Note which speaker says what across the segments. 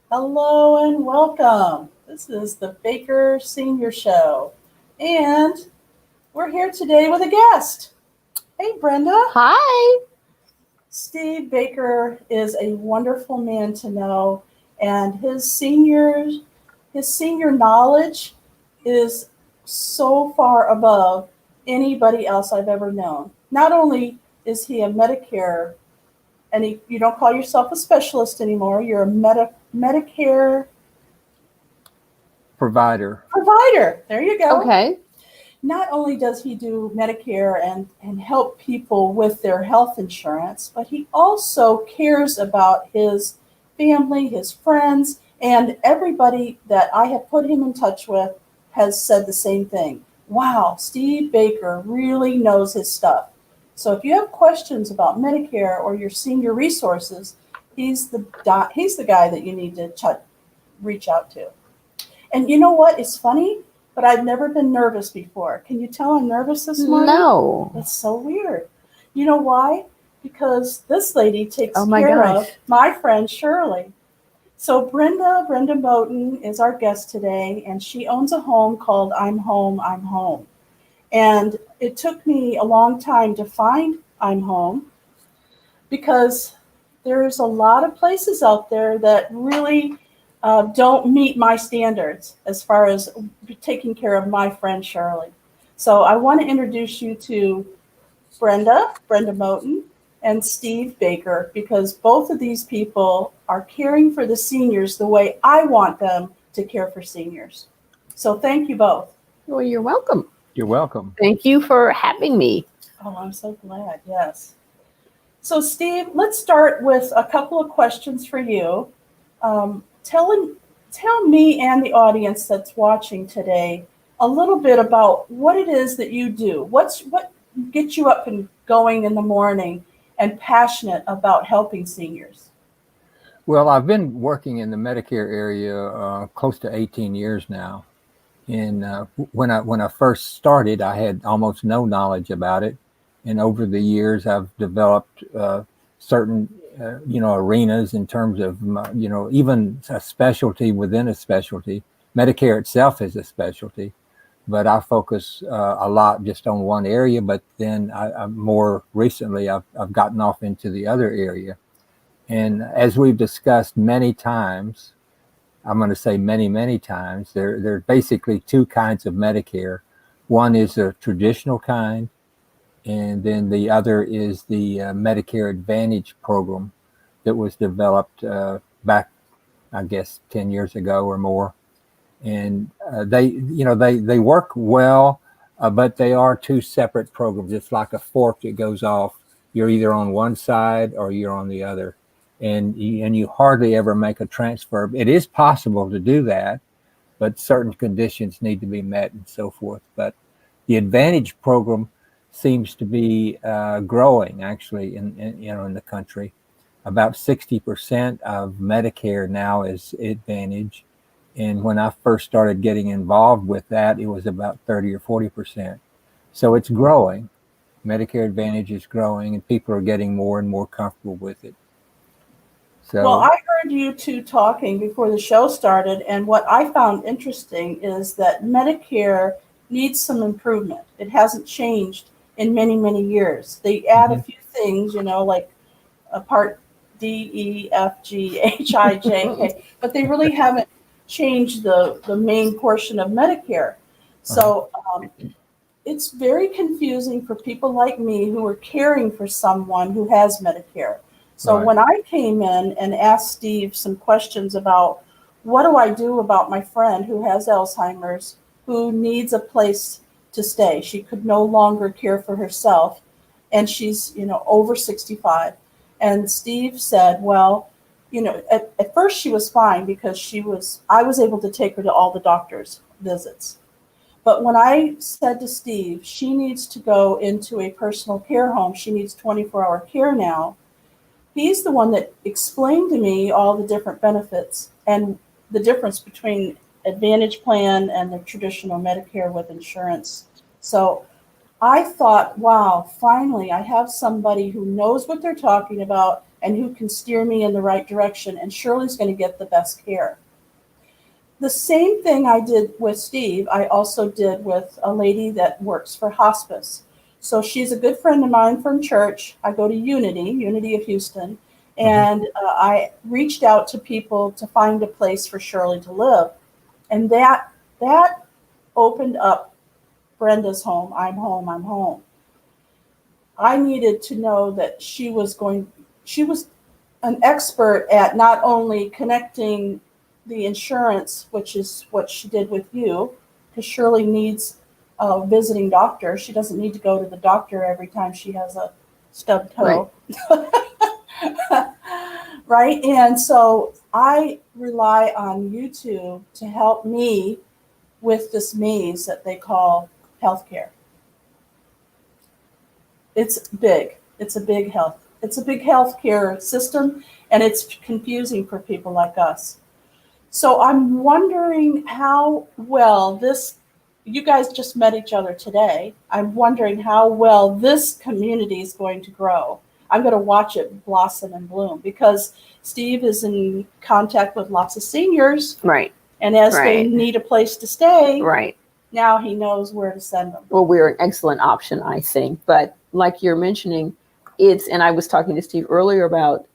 Speaker 1: Hello and welcome. This is the Baker Senior Show. And we're here today with a guest. Hey, Brenda.
Speaker 2: Hi.
Speaker 1: Steve Baker is a wonderful man to know, and his senior knowledge is so far above anybody else I've ever known. Not only is he a Medicare, and you don't call yourself a specialist anymore, you're a Medicare
Speaker 3: Provider.
Speaker 1: provider. There you go.
Speaker 2: Okay.
Speaker 1: Not only does he do Medicare and help people with their health insurance, but he also cares about his family, his friends, and everybody that I have put him in touch with has said the same thing. Wow, Steve Baker really knows his stuff. So if you have questions about Medicare or your senior resources, he's the guy that you need to reach out to. And you know what? It's funny, but I've never been nervous before. Can you tell I'm nervous this morning?
Speaker 2: No.
Speaker 1: It's so weird. You know why? Because this lady takes
Speaker 2: Oh my
Speaker 1: care
Speaker 2: gosh.
Speaker 1: of my friend Shirley. So Brenda Moutin is our guest today, and she owns a home called I'm Home, I'm Home. And it took me a long time to find I'm Home because there's a lot of places out there that really don't meet my standards as far as taking care of my friend Shirley. So I want to introduce you to Brenda Moutin, and Steve Baker, because both of these people are caring for the seniors the way I want them to care for seniors. So thank you both.
Speaker 2: Well, you're welcome.
Speaker 3: You're welcome.
Speaker 2: Thank you for having me.
Speaker 1: Oh, I'm so glad. Yes. So, Steve, let's start with a couple of questions for you. Tell me and the audience that's watching today a little bit about what it is that you do. What gets you up and going in the morning and passionate about helping seniors?
Speaker 3: Well, I've been working in the Medicare area close to 18 years now. And when I first started, I had almost no knowledge about it. And over the years, I've developed certain arenas in terms of even a specialty within a specialty. Medicare itself is a specialty, but I focus a lot just on one area. But then I more recently, I've gotten off into the other area. And as we've discussed many times, I'm going to say many, many times, there are basically two kinds of Medicare. One is a traditional kind, and then the other is the Medicare Advantage program that was developed back, I guess, 10 years ago or more. And they work well, but they are two separate programs. It's like a fork that goes off. You're either on one side or you're on the other, and you hardly ever make a transfer. It is possible to do that, but certain conditions need to be met and so forth. But the Advantage program seems to be growing actually in the country. About 60% of Medicare now is Advantage. And when I first started getting involved with that, it was about 30 or 40%. So it's growing. Medicare Advantage is growing, and people are getting more and more comfortable with it.
Speaker 1: Well, I heard you two talking before the show started, and what I found interesting is that Medicare needs some improvement. It hasn't changed in many, many years. They add a few things, like a Part D, E, F, G, H, I, J, K, but they really haven't changed the main portion of Medicare. So it's very confusing for people like me who are caring for someone who has Medicare. So when I came in and asked Steve some questions about what do I do about my friend who has Alzheimer's, who needs a place to stay, she could no longer care for herself, and she's over 65. And Steve said, well, at first she was fine because I was able to take her to all the doctor's visits. But when I said to Steve, she needs to go into a personal care home, she needs 24-hour care now, he's the one that explained to me all the different benefits and the difference between Advantage plan and the traditional Medicare with insurance. So I thought, wow, finally I have somebody who knows what they're talking about, and who can steer me in the right direction, and Shirley's going to get the best care. The same thing I did with Steve, I also did with a lady that works for Hospice. So she's a good friend of mine from church. I go to Unity of Houston, and I reached out to people to find a place for Shirley to live. And that opened up Brenda's home. I'm home. I needed to know that she was an expert at not only connecting the insurance, which is what she did with you, because Shirley needs a visiting doctor. She doesn't need to go to the doctor every time she has a stubbed toe. Right. Right? And so I rely on YouTube to help me with this maze that they call healthcare. It's big. It's a big healthcare system, and it's confusing for people like us. So I'm wondering how well you guys just met each other today. I'm wondering how well this community is going to grow. I'm going to watch it blossom and bloom, because Steve is in contact with lots of seniors.
Speaker 2: Right.
Speaker 1: And as they need a place to stay,
Speaker 2: right,
Speaker 1: now he knows where to send them.
Speaker 2: Well, we're an excellent option, I think. But like you're mentioning, and I was talking to Steve earlier about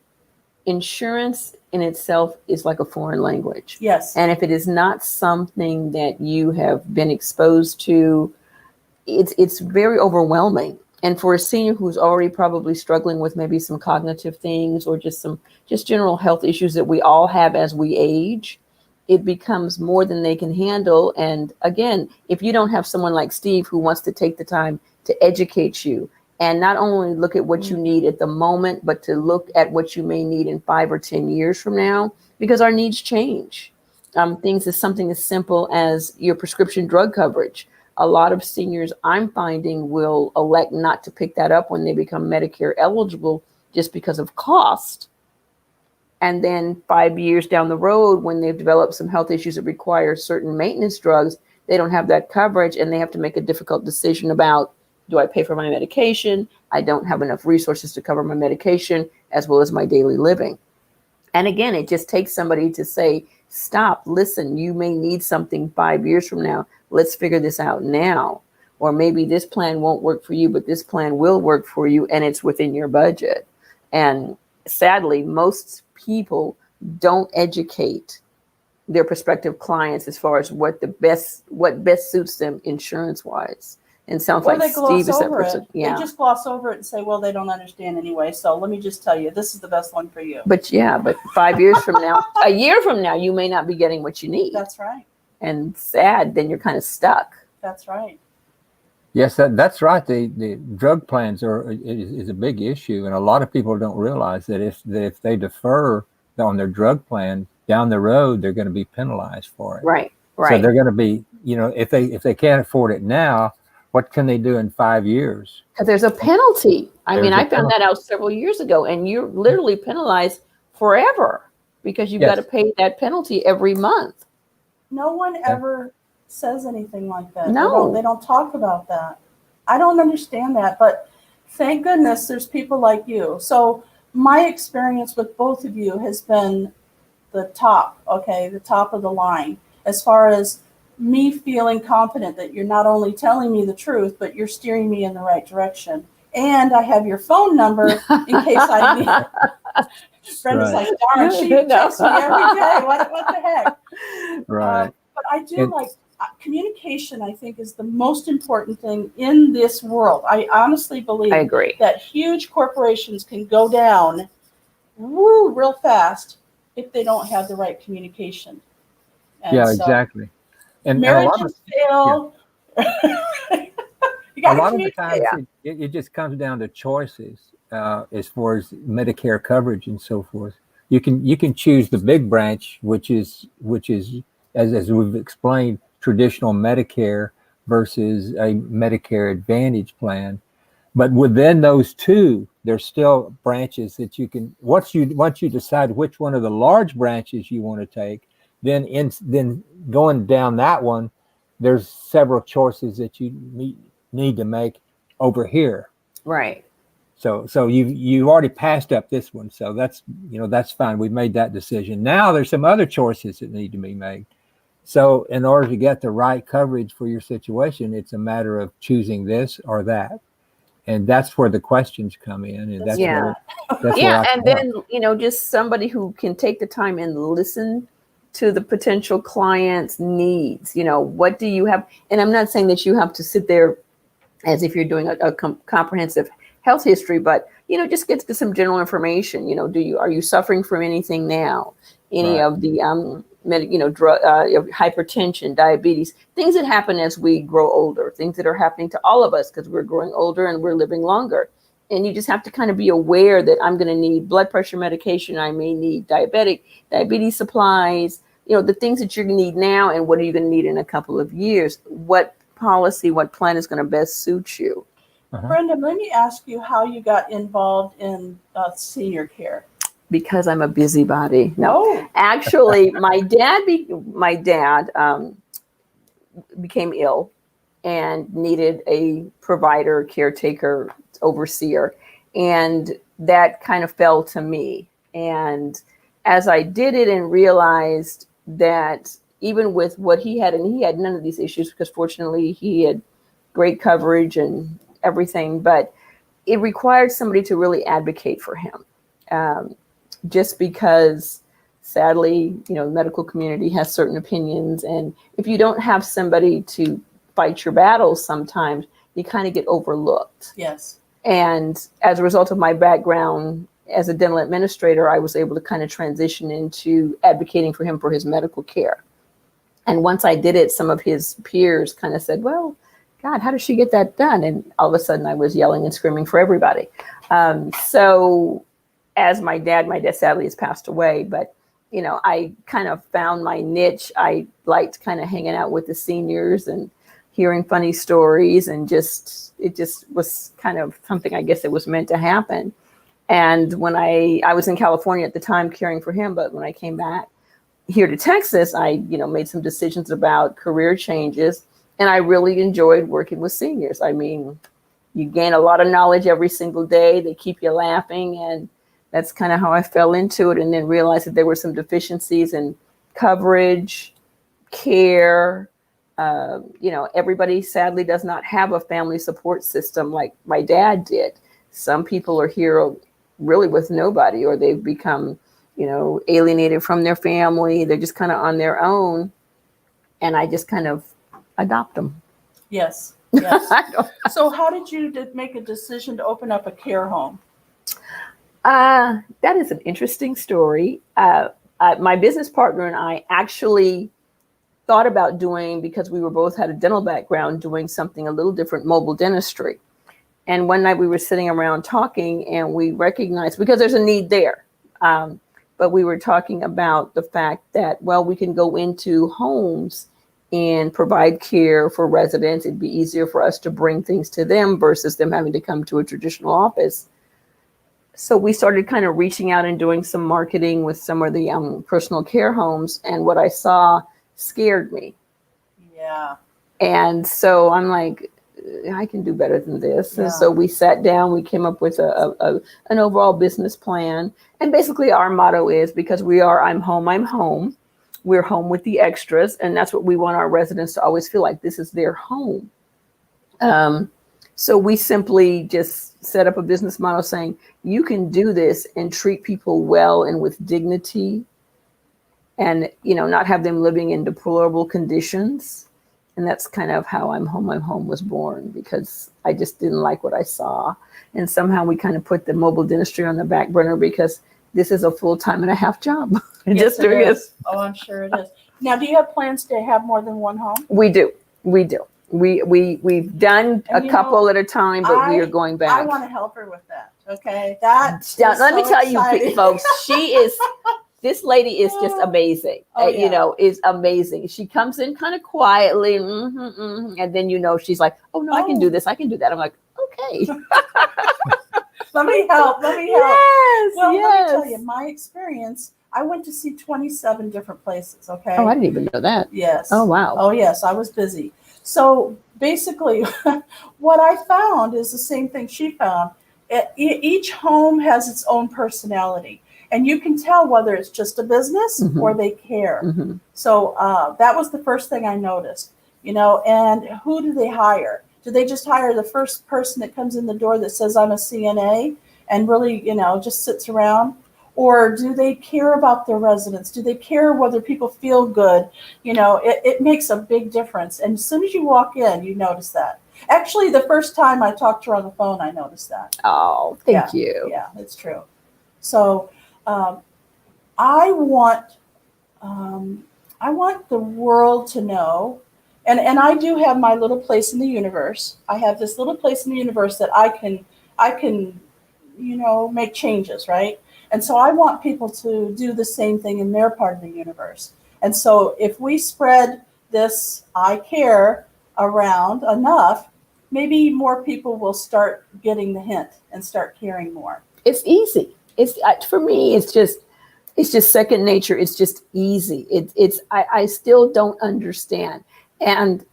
Speaker 2: insurance in itself is like a foreign language.
Speaker 1: Yes.
Speaker 2: And if it is not something that you have been exposed to, it's very overwhelming. And for a senior who's already probably struggling with maybe some cognitive things or just general health issues that we all have as we age, it becomes more than they can handle. And again, if you don't have someone like Steve who wants to take the time to educate you and not only look at what you need at the moment, but to look at what you may need in 5 or 10 years from now, because our needs change. Things is something as simple as your prescription drug coverage. A lot of seniors I'm finding will elect not to pick that up when they become Medicare eligible just because of cost. And then 5 years down the road, when they've developed some health issues that require certain maintenance drugs, they don't have that coverage and they have to make a difficult decision about, do I pay for my medication? I don't have enough resources to cover my medication as well as my daily living. And again, it just takes somebody to say, stop, listen, you may need something 5 years from now. Let's figure this out now. Or maybe this plan won't work for you, but this plan will work for you and it's within your budget. And sadly, most people don't educate their prospective clients as far as what best suits them insurance wise. And sounds like Steve is that person.
Speaker 1: Yeah. They just gloss over it and say, well, they don't understand anyway. So let me just tell you, this is the best one for you.
Speaker 2: But 5 years from now, a year from now, you may not be getting what you need.
Speaker 1: That's right.
Speaker 2: And sad, then you're kind of stuck.
Speaker 1: That's right.
Speaker 3: Yes, that's right. The drug plans is a big issue, and a lot of people don't realize that if they defer on their drug plan down the road, they're going to be penalized for it.
Speaker 2: Right.
Speaker 3: So they're going to be, if they can't afford it now, what can they do in 5 years?
Speaker 2: Because there's a penalty. I found that out several years ago, and you're literally penalized forever because you've got to pay that penalty every month.
Speaker 1: No one ever says anything like that.
Speaker 2: No.
Speaker 1: They don't talk about that. I don't understand that, but thank goodness there's people like you. So my experience with both of you has been the top of the line, as far as me feeling confident that you're not only telling me the truth, but you're steering me in the right direction. And I have your phone number in case I need. Brenda's like, darn, she texts me every day. What the heck?
Speaker 3: Right.
Speaker 1: But I do communication, I think, is the most important thing in this world. I honestly believe that huge corporations can go down real fast if they don't have the right communication. And
Speaker 3: exactly. And
Speaker 1: marriages fail.
Speaker 3: A lot of the times it just comes down to choices as far as Medicare coverage and so forth. You can choose the big branch, which is as we've explained, traditional Medicare versus a Medicare Advantage plan. But within those two, there's still branches that you can. Once you decide which one of the large branches you want to take, then going down that one, there's several choices that you need to make over here.
Speaker 2: Right.
Speaker 3: So you've already passed up this one. So that's fine. We've made that decision. Now there's some other choices that need to be made. So in order to get the right coverage for your situation, it's a matter of choosing this or that. And that's where the questions come in. And that's where
Speaker 2: and then, just somebody who can take the time and listen to the potential client's needs. What do you have? And I'm not saying that you have to sit there as if you're doing a comprehensive health history, but, just get to some general information. Are you suffering from anything now? Any of the, drug, hypertension, diabetes, things that happen as we grow older, things that are happening to all of us because we're growing older and we're living longer. And you just have to kind of be aware that I'm going to need blood pressure medication. I may need diabetes supplies, the things that you're going to need now. And what are you going to need in a couple of years? What policy, what plan is going to best suit you?
Speaker 1: Brenda, let me ask you how you got involved in senior care.
Speaker 2: Because I'm a busybody. No, actually, my dad became ill and needed a provider, caretaker, overseer, and that kind of fell to me. And as I did it and realized that even with what he had, and he had none of these issues because fortunately he had great coverage and everything, but it required somebody to really advocate for him. Just because sadly, the medical community has certain opinions. And if you don't have somebody to fight your battles, sometimes you kind of get overlooked.
Speaker 1: Yes.
Speaker 2: And as a result of my background as a dental administrator, I was able to kind of transition into advocating for him for his medical care. And once I did it, some of his peers kind of said, well, God, how does she get that done? And all of a sudden I was yelling and screaming for everybody. So as my dad sadly has passed away, but I kind of found my niche. I liked kind of hanging out with the seniors and hearing funny stories, and it just was kind of something, I guess, that was meant to happen. And when I was in California at the time caring for him, but when I came back here to Texas, I made some decisions about career changes, and I really enjoyed working with seniors. I mean, you gain a lot of knowledge every single day. They keep you laughing, and that's kind of how I fell into it, and then realized that there were some deficiencies in coverage, care. Everybody sadly does not have a family support system like my dad did. Some people are here really with nobody, or they've become, alienated from their family. They're just kind of on their own. And I just kind of adopt them.
Speaker 1: Yes. So how did you make a decision to open up a care home?
Speaker 2: That is an interesting story. My business partner and I actually thought about doing, because we were both had a dental background, doing something a little different, mobile dentistry. And one night we were sitting around talking, and we recognized, because there's a need there, but we were talking about the fact that, well, we can go into homes and provide care for residents. It'd be easier for us to bring things to them versus them having to come to a traditional office. So we started kind of reaching out and doing some marketing with some of the personal care homes. And what I saw scared me.
Speaker 1: Yeah.
Speaker 2: And so I'm like, I can do better than this. Yeah. And so we sat down, we came up with an overall business plan. And basically our motto is, because I'm home. We're home with the extras. And that's what we want our residents to always feel like, this is their home. So we simply just set up a business model saying, you can do this and treat people well and with dignity, and, not have them living in deplorable conditions. And that's kind of how I'm home was born, because I just didn't like what I saw. And somehow we kind of put the mobile dentistry on the back burner, because this is a full-time and a half job.
Speaker 1: Yes, it is. Oh, I'm sure it is. Now, do you have plans to have more than one home?
Speaker 2: We do. We've done a couple at a time, but we are going back.
Speaker 1: I want to help her with that. Okay. Let
Speaker 2: me tell you, folks, this lady is just amazing.
Speaker 1: Oh, yeah.
Speaker 2: Is amazing. She comes in kind of quietly, and then, she's like, oh, no, I can do this. I can do that. I'm like, okay.
Speaker 1: Let me help.
Speaker 2: Yes,
Speaker 1: well,
Speaker 2: yes.
Speaker 1: Let me tell you, my experience, I went to see 27 different places, okay?
Speaker 2: Oh, I didn't even know that.
Speaker 1: Yes.
Speaker 2: Oh, wow.
Speaker 1: Oh, yes, I was busy. So basically, what I found is the same thing she found. each home has its own personality, and you can tell whether it's just a business or they care. So that was the first thing I noticed, and who do they hire? Do they just hire the first person that comes in the door that says, I'm a CNA, and really, just sits around? Or do they care about their residents? Do they care whether people feel good? It makes a big difference. And as soon as you walk in, you notice that. Actually, the first time I talked to her on the phone, I noticed that.
Speaker 2: Oh, thank you.
Speaker 1: Yeah, it's true. So I want the world to know, and I do have my little place in the universe. I have this little place in the universe that I can make changes, right? And so I want people to do the same thing in their part of the universe. And so if we spread this I care around enough, maybe more people will start getting the hint and start caring more.
Speaker 2: It's easy. For me, it's just second nature. It's just easy. I still don't understand. And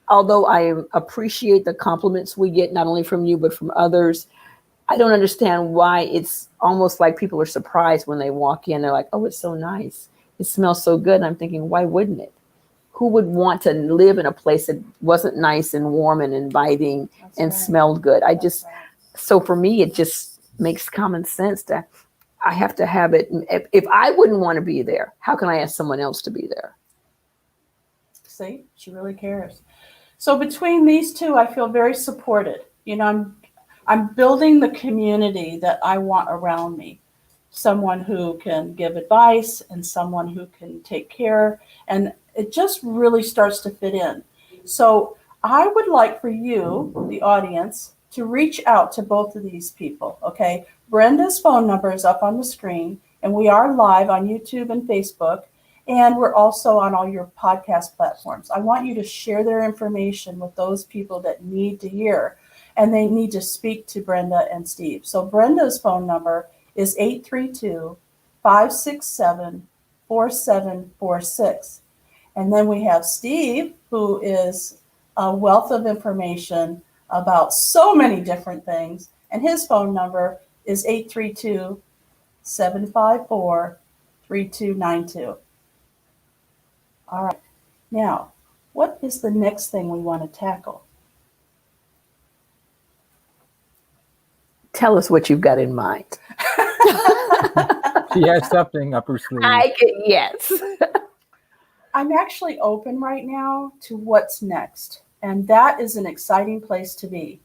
Speaker 2: although I appreciate the compliments we get, not only from you, but from others, I don't understand why it's almost like people are surprised when they walk in. They're like, oh, it's so nice. It smells so good. And I'm thinking, why wouldn't it? Who would want to live in a place that wasn't nice and warm and inviting and smelled good? So for me, it just makes common sense that I have to have it. If I wouldn't want to be there, how can I ask someone else to be there?
Speaker 1: See, she really cares. So between these two, I feel very supported. I'm building the community that I want around me. Someone who can give advice and someone who can take care. And it just really starts to fit in. So I would like for you, the audience, to reach out to both of these people, okay? Brenda's phone number is up on the screen, and we are live on YouTube and Facebook, and we're also on all your podcast platforms. I want you to share their information with those people that need to hear, and they need to speak to Brenda and Steve. So Brenda's phone number is 832-567-4746. And then we have Steve, who is a wealth of information about so many different things. And his phone number is 832-754-3292. All right. Now, what is the next thing we want to tackle?
Speaker 2: Tell us what you've got in mind.
Speaker 3: She has something up her sleeve.
Speaker 2: Yes.
Speaker 1: I'm actually open right now to what's next, and that is an exciting place to be.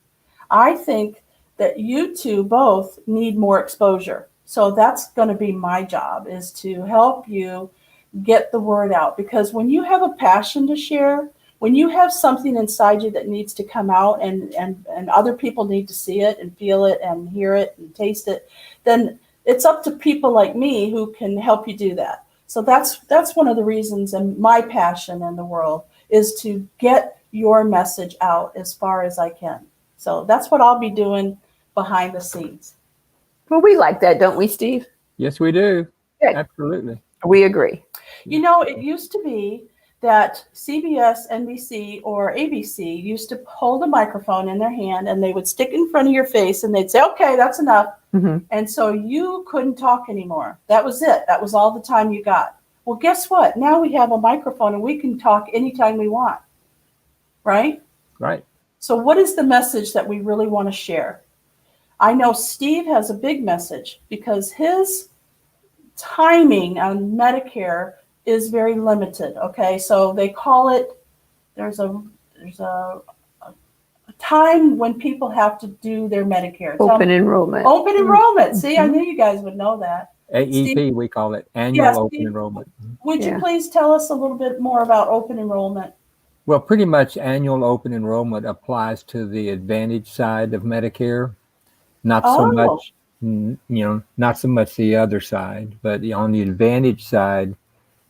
Speaker 1: I think that you two both need more exposure. So that's going to be my job, is to help you get the word out. Because when you have a passion to share, when you have something inside you that needs to come out and other people need to see it and feel it and hear it and taste it, then it's up to people like me who can help you do that. So that's one of the reasons, and my passion in the world is to get your message out as far as I can. So that's what I'll be doing behind the scenes.
Speaker 2: Well, we like that, don't we, Steve?
Speaker 3: Yes, we do.
Speaker 2: Good.
Speaker 3: Absolutely.
Speaker 2: We agree.
Speaker 1: It used to be that CBS, NBC, or ABC used to hold a microphone in their hand and they would stick it in front of your face and they'd say, okay, that's enough.
Speaker 2: Mm-hmm.
Speaker 1: And so you couldn't talk anymore. That was it. That was all the time you got. Well, guess what? Now we have a microphone and we can talk anytime we want. Right?
Speaker 3: Right.
Speaker 1: So what is the message that we really want to share? I know Steve has a big message because his timing on Medicare is very limited. Okay, so they call it, there's a time when people have to do their Medicare.
Speaker 2: Open enrollment.
Speaker 1: Open enrollment. See, I knew you guys would know that.
Speaker 3: AEP,
Speaker 1: Steve,
Speaker 3: we call it annual open enrollment.
Speaker 1: Would you please tell us a little bit more about open enrollment?
Speaker 3: Well, pretty much annual open enrollment applies to the Advantage side of Medicare. Not so much, not so much the other side, but on the Advantage side,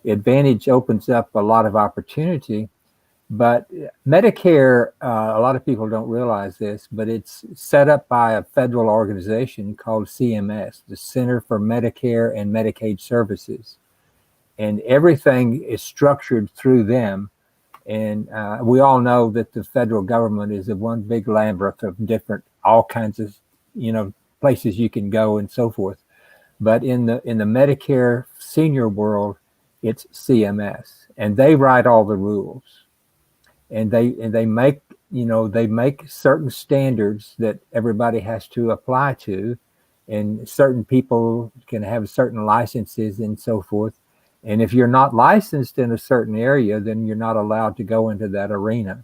Speaker 3: Advantage opens up a lot of opportunity. But Medicare, a lot of people don't realize this, but it's set up by a federal organization called CMS, the Center for Medicare and Medicaid Services. And everything is structured through them. And we all know that the federal government is a one big labyrinth of different, all kinds of, places you can go and so forth. But in the Medicare senior world, it's CMS, and they write all the rules, and they make they make certain standards that everybody has to apply to, and certain people can have certain licenses and so forth. And if you're not licensed in a certain area, then you're not allowed to go into that arena.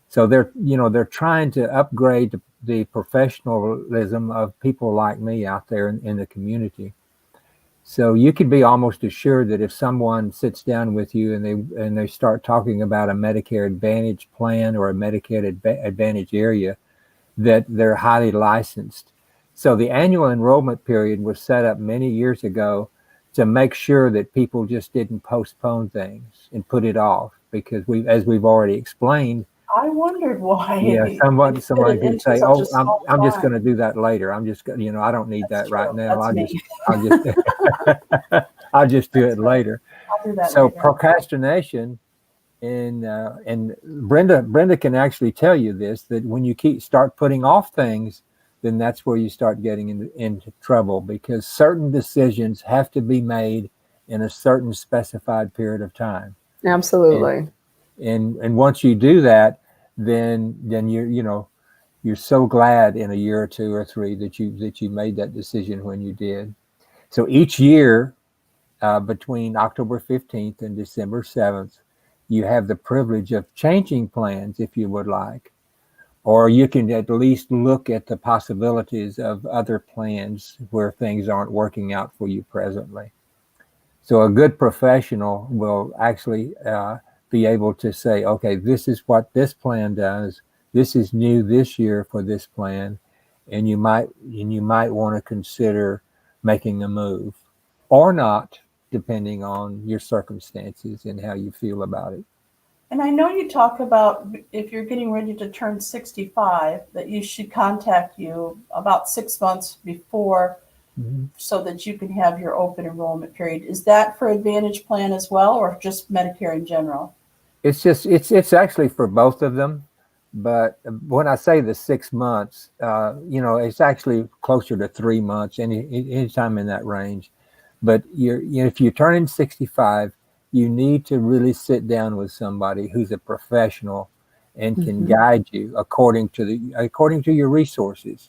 Speaker 3: So they're trying to upgrade the professionalism of people like me out there in the community. So you could be almost assured that if someone sits down with you and they start talking about a Medicare Advantage plan or a Medicare Advantage area, that they're highly licensed. So the annual enrollment period was set up many years ago to make sure that people just didn't postpone things and put it off, because as we've already explained.
Speaker 1: I wondered why.
Speaker 3: Yeah, someone could say, "Oh, I'm just going to do that later. I'm just, I don't need that right now. I'll just do it later."
Speaker 1: I'll do that
Speaker 3: so
Speaker 1: later.
Speaker 3: Procrastination, and Brenda can actually tell you this, that when you start putting off things, then that's where you start getting into trouble, because certain decisions have to be made in a certain specified period of time.
Speaker 2: Absolutely.
Speaker 3: And once you do that, then you're so glad in a year or 2 or 3 that you made that decision when you did. So each year, between October 15th and December 7th, you have the privilege of changing plans if you would like, or you can at least look at the possibilities of other plans where things aren't working out for you presently. So a good professional will actually be able to say, okay, this is what this plan does. This is new this year for this plan, and you might want to consider making a move or not, depending on your circumstances and how you feel about it.
Speaker 1: And I know you talk about if you're getting ready to turn 65, that you should contact you about 6 months before, so that you can have your open enrollment period. Is that for Advantage plan as well, or just Medicare in general?
Speaker 3: It's actually for both of them. But when I say the 6 months, it's actually closer to 3 months, anytime in that range. But if you're turning 65, you need to really sit down with somebody who's a professional and can guide you according to your resources.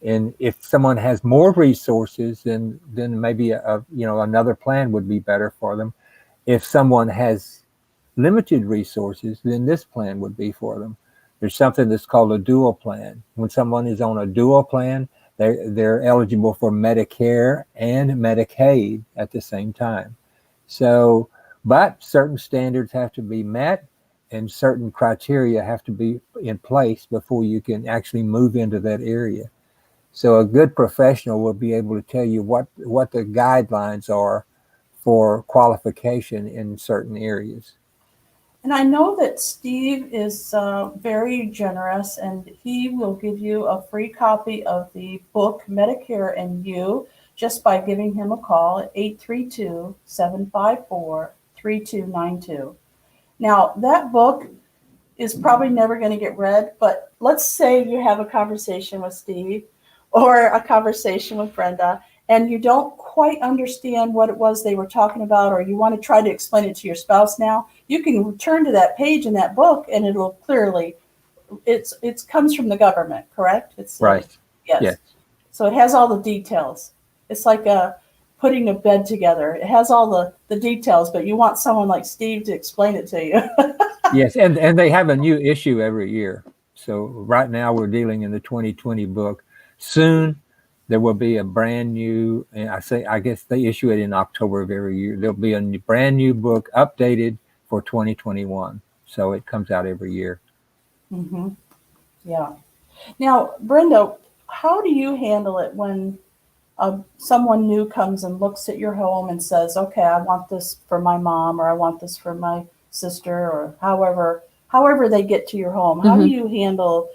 Speaker 3: And if someone has more resources, then maybe another plan would be better for them. If someone has limited resources, then this plan would be for them. There's something that's called a dual plan. When someone is on a dual plan, they're eligible for Medicare and Medicaid at the same time. So, but certain standards have to be met and certain criteria have to be in place before you can actually move into that area. So a good professional will be able to tell you what the guidelines are for qualification in certain areas.
Speaker 1: And I know that Steve is very generous, and he will give you a free copy of the book Medicare and You just by giving him a call at 832-754-3292. Now, that book is probably never going to get read, but let's say you have a conversation with Steve or a conversation with Brenda, and you don't quite understand what it was they were talking about, or you want to try to explain it to your spouse now, you can return to that page in that book and it'll clearly, it comes from the government, correct? It's
Speaker 3: right.
Speaker 1: Yes. So it has all the details. It's like putting a bed together. It has all the details, but you want someone like Steve to explain it to you.
Speaker 3: Yes, and they have a new issue every year. So right now we're dealing in the 2020 book. Soon there will be a brand new, and I guess they issue it in October of every year. There'll be a brand new book updated for 2021. So it comes out every year.
Speaker 1: Mm-hmm. Yeah. Now, Brenda, how do you handle it when someone new comes and looks at your home and says, okay, I want this for my mom, or I want this for my sister, or however they get to your home? How do you handle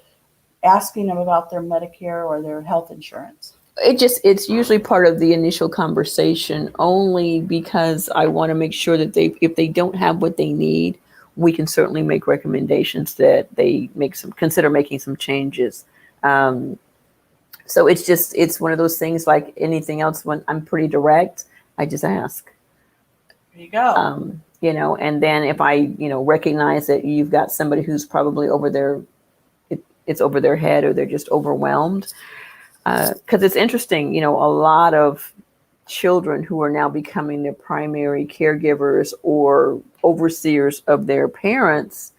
Speaker 1: asking them about their Medicare or their health insurance?
Speaker 2: It's usually part of the initial conversation, only because I want to make sure that if they don't have what they need, we can certainly make recommendations that they consider making some changes. So it's one of those things like anything else. When I'm pretty direct, I just ask.
Speaker 1: There you go.
Speaker 2: And then if I, recognize that you've got somebody who's probably over their, it's over their head, or they're just overwhelmed. Because it's interesting, a lot of children who are now becoming the primary caregivers or overseers of their parents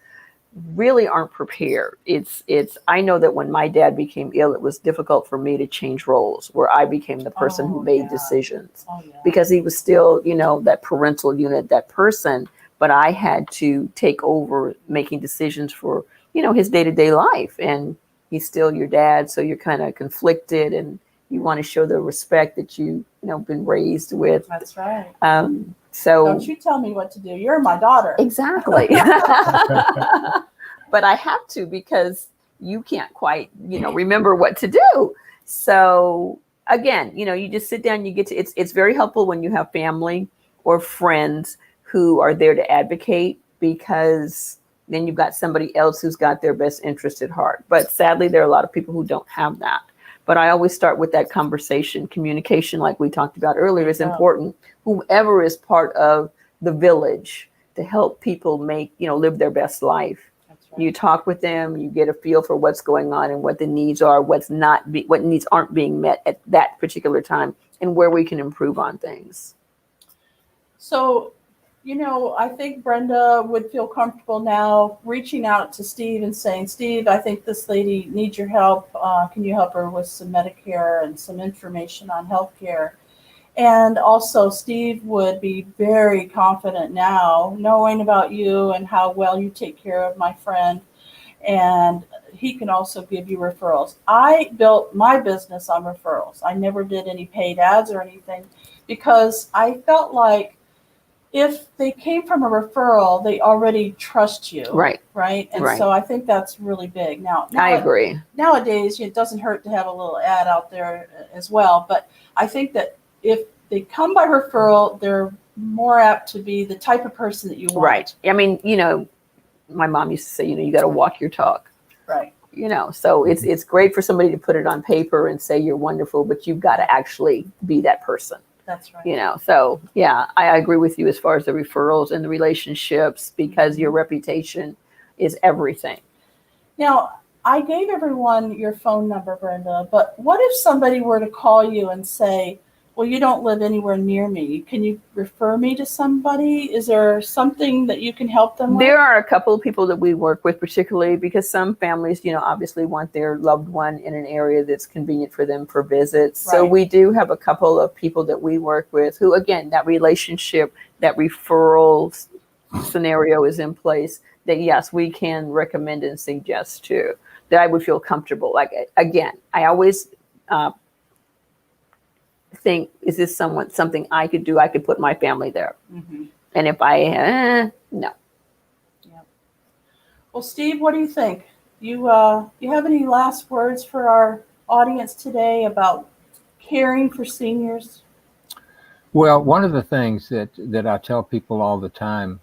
Speaker 2: really aren't prepared. I know that when my dad became ill, it was difficult for me to change roles, where I became the person who made decisions, because he was still, that parental unit, that person, but I had to take over making decisions for, his day-to-day life. And he's still your dad, so you're kind of conflicted, and you want to show the respect that been raised with.
Speaker 1: That's right.
Speaker 2: So
Speaker 1: don't you tell me what to do. You're my daughter.
Speaker 2: Exactly. But I have to, because you can't quite, remember what to do. So again, you just sit down, you get to, it's very helpful when you have family or friends who are there to advocate, because then you've got somebody else who's got their best interest at heart. But sadly, there are a lot of people who don't have that. But I always start with that conversation. Communication, like we talked about earlier, is important. Whoever is part of the village to help people make, live their best life. That's right. You talk with them, you get a feel for what's going on and what the needs are, what needs aren't being met at that particular time, and where we can improve on things.
Speaker 1: So, I think Brenda would feel comfortable now reaching out to Steve and saying, Steve, I think this lady needs your help. Can you help her with some Medicare and some information on healthcare? And also, Steve would be very confident now, knowing about you and how well you take care of my friend. And he can also give you referrals. I built my business on referrals. I never did any paid ads or anything, because I felt like if they came from a referral, they already trust you.
Speaker 2: Right.
Speaker 1: Right. And
Speaker 2: right.
Speaker 1: So I think that's really big. Now
Speaker 2: I agree.
Speaker 1: Nowadays, it doesn't hurt to have a little ad out there as well. But I think that if they come by referral, they're more apt to be the type of person that you want.
Speaker 2: Right. I mean, my mom used to say, you got to walk your talk.
Speaker 1: Right.
Speaker 2: So it's great for somebody to put it on paper and say you're wonderful, but you've got to actually be that person.
Speaker 1: That's right.
Speaker 2: So yeah, I agree with you as far as the referrals and the relationships, because your reputation is everything.
Speaker 1: Now, I gave everyone your phone number, Brenda, but what if somebody were to call you and say, well, you don't live anywhere near me. Can you refer me to somebody? Is there something that you can help them with?
Speaker 2: There are a couple of people that we work with, particularly because some families, obviously want their loved one in an area that's convenient for them for visits. Right. So we do have a couple of people that we work with who, again, that relationship, that referral scenario is in place, that yes, we can recommend and suggest to, that I would feel comfortable. Like, again, I always think, is this something I could do? I could put my family there. Mm-hmm. And if no.
Speaker 1: Yep. Well, Steve, what do you think? You have any last words for our audience today about caring for seniors?
Speaker 3: Well, one of the things that I tell people all the time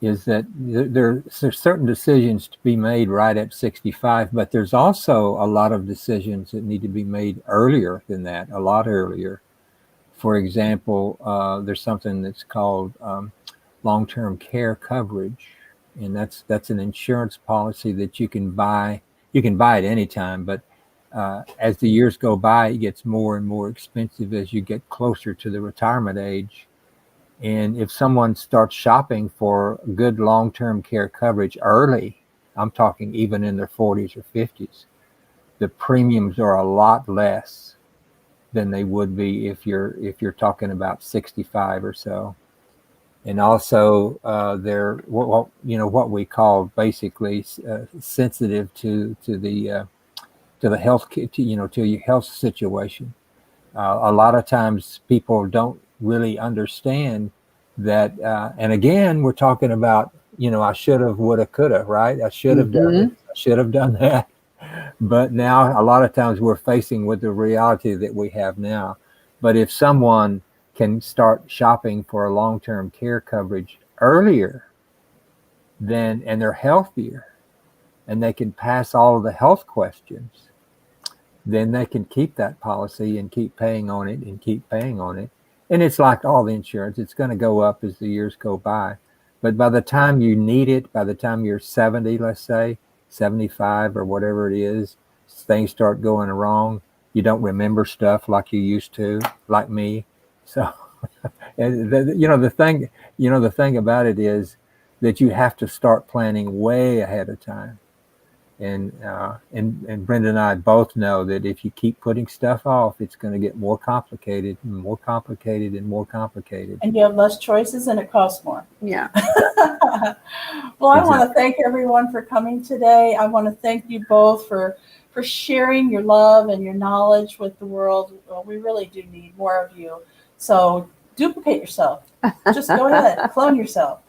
Speaker 3: is that there's certain decisions to be made right at 65, but there's also a lot of decisions that need to be made earlier than that, a lot earlier. For example, there's something that's called long-term care coverage, and that's an insurance policy that you can buy. You can buy at any time, but as the years go by, it gets more and more expensive as you get closer to the retirement age. And if someone starts shopping for good long-term care coverage early, I'm talking even in their 40s or 50s, the premiums are a lot less than they would be if you're talking about 65 or so. And also they're what we call basically sensitive to the health to your health situation. A lot of times people don't really understand that, and again, we're talking about, I should have, woulda, coulda, right? I should have done this, I should have done that. But now a lot of times we're facing with the reality that we have now. But if someone can start shopping for a long-term care coverage earlier, and they're healthier, and they can pass all of the health questions, then they can keep that policy and keep paying on it and keep paying on it. And it's like all the insurance, it's going to go up as the years go by. But by the time you need it, by the time you're 70, let's say, 75 or whatever it is, things start going wrong. You don't remember stuff like you used to, like me. So, and the thing about it is that you have to start planning way ahead of time. And Brenda and I both know that if you keep putting stuff off, it's going to get more complicated and more complicated and more complicated.
Speaker 1: And you have less choices and it costs more.
Speaker 2: Yeah.
Speaker 1: Well, I want to thank everyone for coming today. I want to thank you both for sharing your love and your knowledge with the world. Well, we really do need more of you. So duplicate yourself. Just go ahead, clone yourself.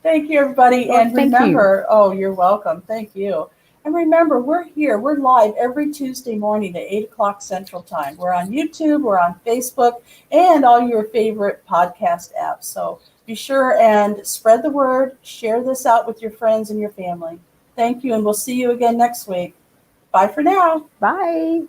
Speaker 1: Thank you, everybody.
Speaker 2: Well,
Speaker 1: and remember, you're welcome. Thank you. And remember, we're here. We're live every Tuesday morning at 8 o'clock Central Time. We're on YouTube, we're on Facebook, and all your favorite podcast apps. So be sure and spread the word. Share this out with your friends and your family. Thank you, and we'll see you again next week. Bye for now.
Speaker 2: Bye.